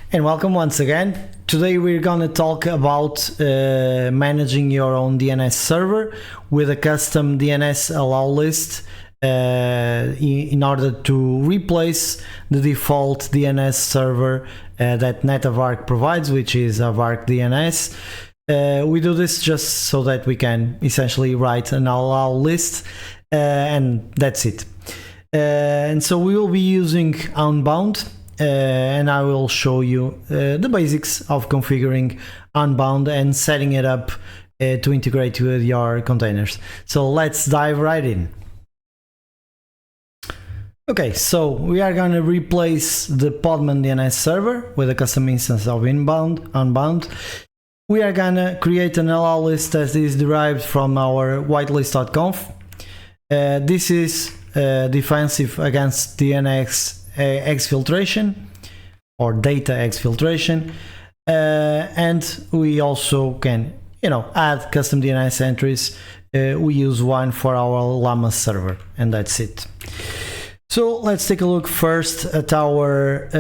And welcome once again. Today we're gonna talk about managing your own DNS server with a custom DNS allow list in order to replace the default DNS server that NetAvark provides, which is Avark DNS. We do this just so that we can essentially write an allow list and that's it. And so we will be using Unbound. And I will show you the basics of configuring Unbound and setting it up to integrate with your containers. So let's dive right in. Okay, so we are going to replace the Podman DNS server with a custom instance of Unbound. We are going to create an allow list that is derived from our whitelist.conf. This is defensive against DNS exfiltration or data exfiltration, and we also can add custom DNS entries. We use one for our Llama server, and that's it. So let's take a look first at our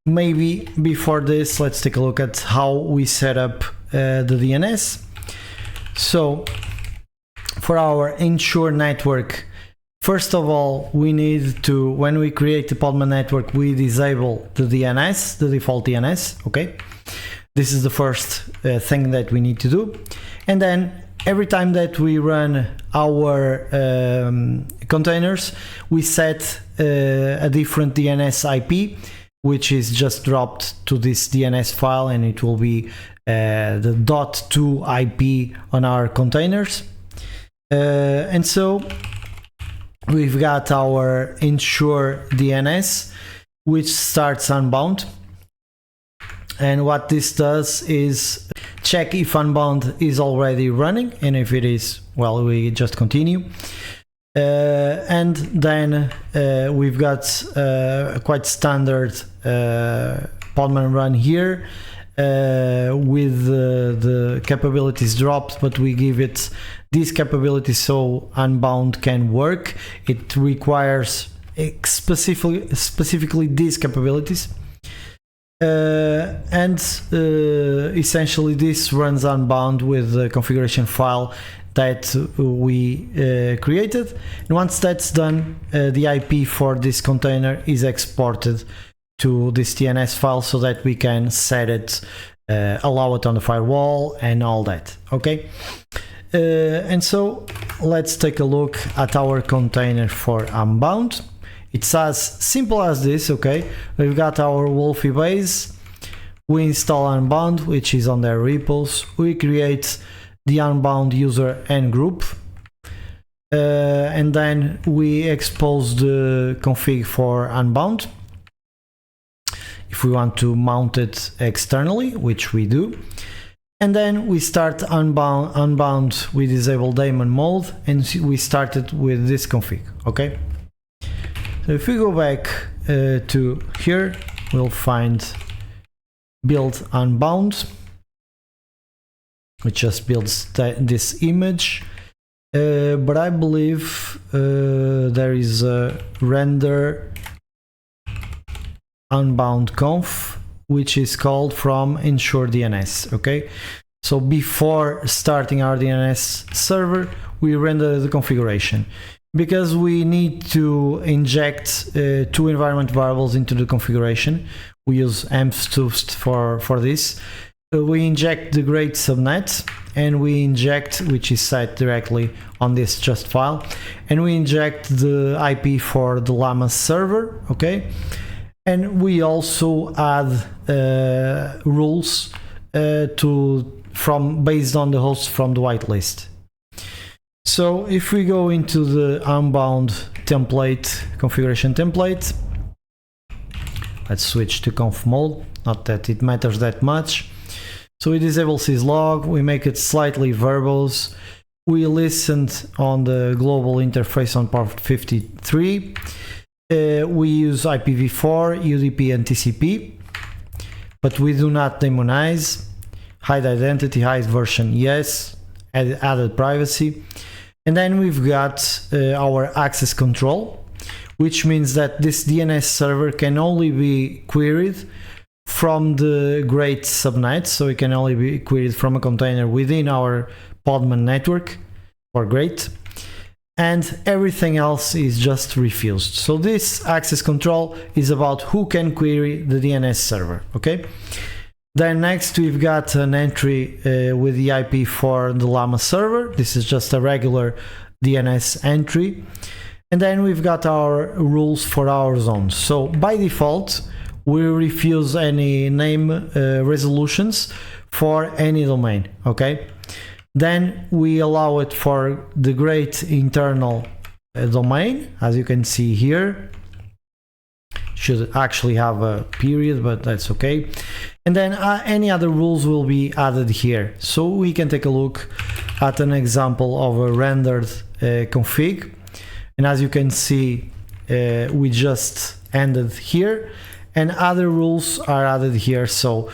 maybe before this, let's take a look at how we set up the DNS. So for our ensure network, first of all, we need to, when we create the Podman network, we disable the DNS, the default DNS, okay? This is the first thing that we need to do. And then every time that we run our containers, we set a different DNS IP, which is just dropped to this DNS file, and it will be the .2 IP on our containers. And so we've got our ensure DNS, which starts Unbound. And what this does is check if Unbound is already running, and if it is, well, we just continue. And then we've got a quite standard Podman run here with the capabilities dropped, but we give it these capabilities so Unbound can work. It requires specifically these capabilities, and essentially this runs Unbound with the configuration file that we created. And once that's done, the IP for this container is exported to this DNS file so that we can set it, allow it on the firewall and all that, okay? And so let's take a look at our container for Unbound. It's as simple as this, okay? We've got our Wolfie base, we install Unbound, which is on their repos, we create the Unbound user and group, and then we expose the config for Unbound if we want to mount it externally, which we do. And then we start Unbound, we disable daemon mode, and we started with this config, okay? So if we go back to here, we'll find build Unbound, which just builds this image, but I believe there is a render Unbound conf, which is called from ensure DNS, okay? So before starting our DNS server, we render the configuration. Because we need to inject two environment variables into the configuration, we use amp-toost for this. We inject the grate subnet, and we inject, which is set directly on this just file, and we inject the IP for the Llama server, okay? And we also add rules based on the hosts from the whitelist. So if we go into the Unbound template, configuration template, let's switch to conf mode, not that it matters that much. So we disable syslog, we make it slightly verbose, we listened on the global interface on port 53, we use IPv4, UDP and TCP, but we do not demonize, hide identity, hide version, yes, added privacy. And then we've got our access control, which means that this DNS server can only be queried from the grate subnet, so it can only be queried from a container within our Podman network or grate, and everything else is just refused. So this access control is about who can query the DNS server. Okay. Then next we've got an entry with the IP for the Llama server. This is just a regular DNS entry. And then we've got our rules for our zones. So by default, we refuse any name resolutions for any domain. Okay. Then we allow it for the grate internal domain, as you can see here. Should actually have a period, but that's okay. And then any other rules will be added here. So we can take a look at an example of a rendered config. And as you can see, we just ended here, and other rules are added here. So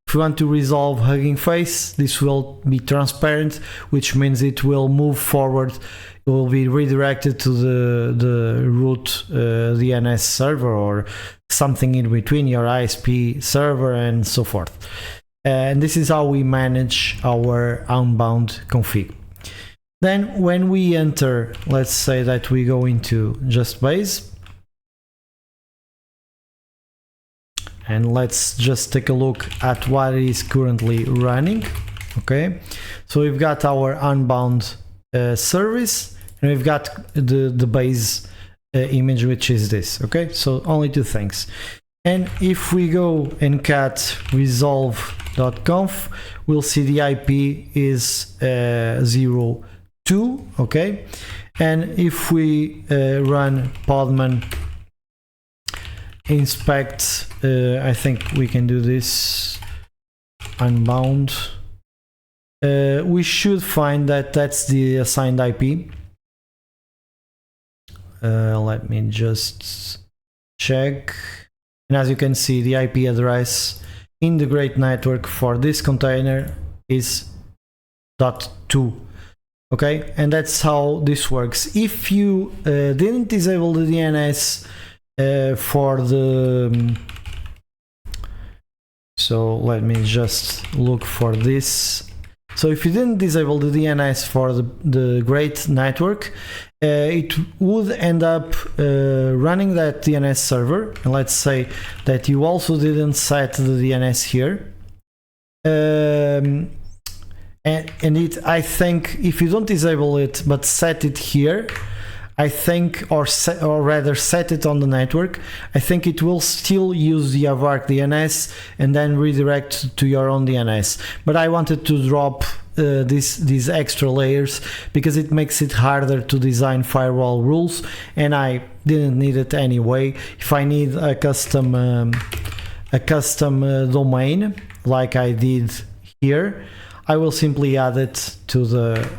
if you want to resolve Hugging Face, this will be transparent, which means it will move forward. It will be redirected to the root DNS server or something in between, your ISP server and so forth. And this is how we manage our Unbound config. Then when we enter, let's say that we go into just base, and let's just take a look at what is currently running. Okay, so we've got our Unbound service, and we've got the base image, which is this. Okay, so only two things. And if we go and cat resolve.conf, we'll see the IP is 02. Okay, and if we run podman inspect, I think we can do this unbound, we should find that that's the assigned IP. Let me just check, and as you can see, the IP address in the grate network for this container is .2. Okay, and that's how this works. If you didn't disable the DNS for the so let me just look for this. So if you didn't disable the DNS for the grate network, it would end up running that DNS server. And let's say that you also didn't set the DNS here. And it, I think, if you don't disable it but set it here, I think, or rather set it on the network, I think it will still use the Avart DNS and then redirect to your own DNS. But I wanted to drop these extra layers because it makes it harder to design firewall rules, and I didn't need it anyway. If I need a custom domain like I did here, I will simply add it to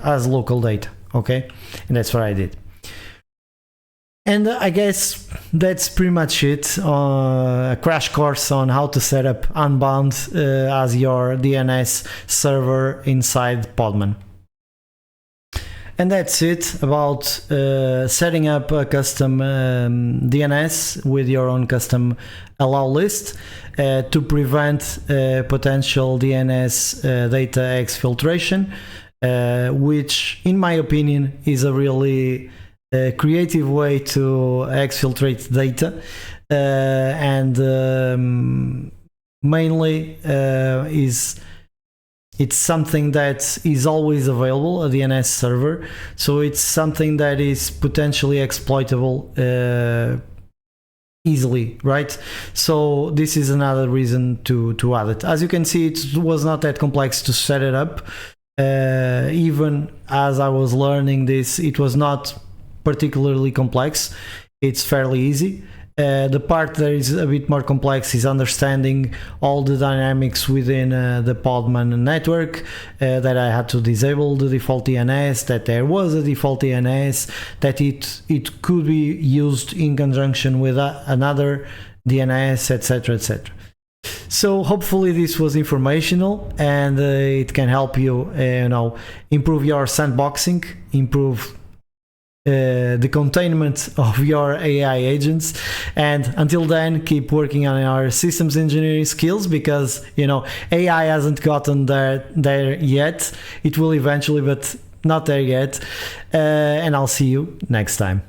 as local data. Okay, and that's what I did. And I guess that's pretty much it. A crash course on how to set up Unbound as your DNS server inside Podman. And that's it about setting up a custom DNS with your own custom allow list to prevent potential DNS data exfiltration, which in my opinion is a really creative way to exfiltrate data, and mainly it's something that is always available, a DNS server, so it's something that is potentially exploitable easily, right? So this is another reason to add it. As you can see, it was not that complex to set it up. Even as I was learning this, it was not particularly complex. It's fairly easy. The part that is a bit more complex is understanding all the dynamics within the Podman network, that I had to disable the default DNS, that there was a default DNS, that it could be used in conjunction with another DNS, etc, etc. So hopefully this was informational, and it can help you, improve your sandboxing, improve the containment of your AI agents. And until then, keep working on our systems engineering skills, because AI hasn't gotten there yet. It will eventually, but not there yet. And I'll see you next time.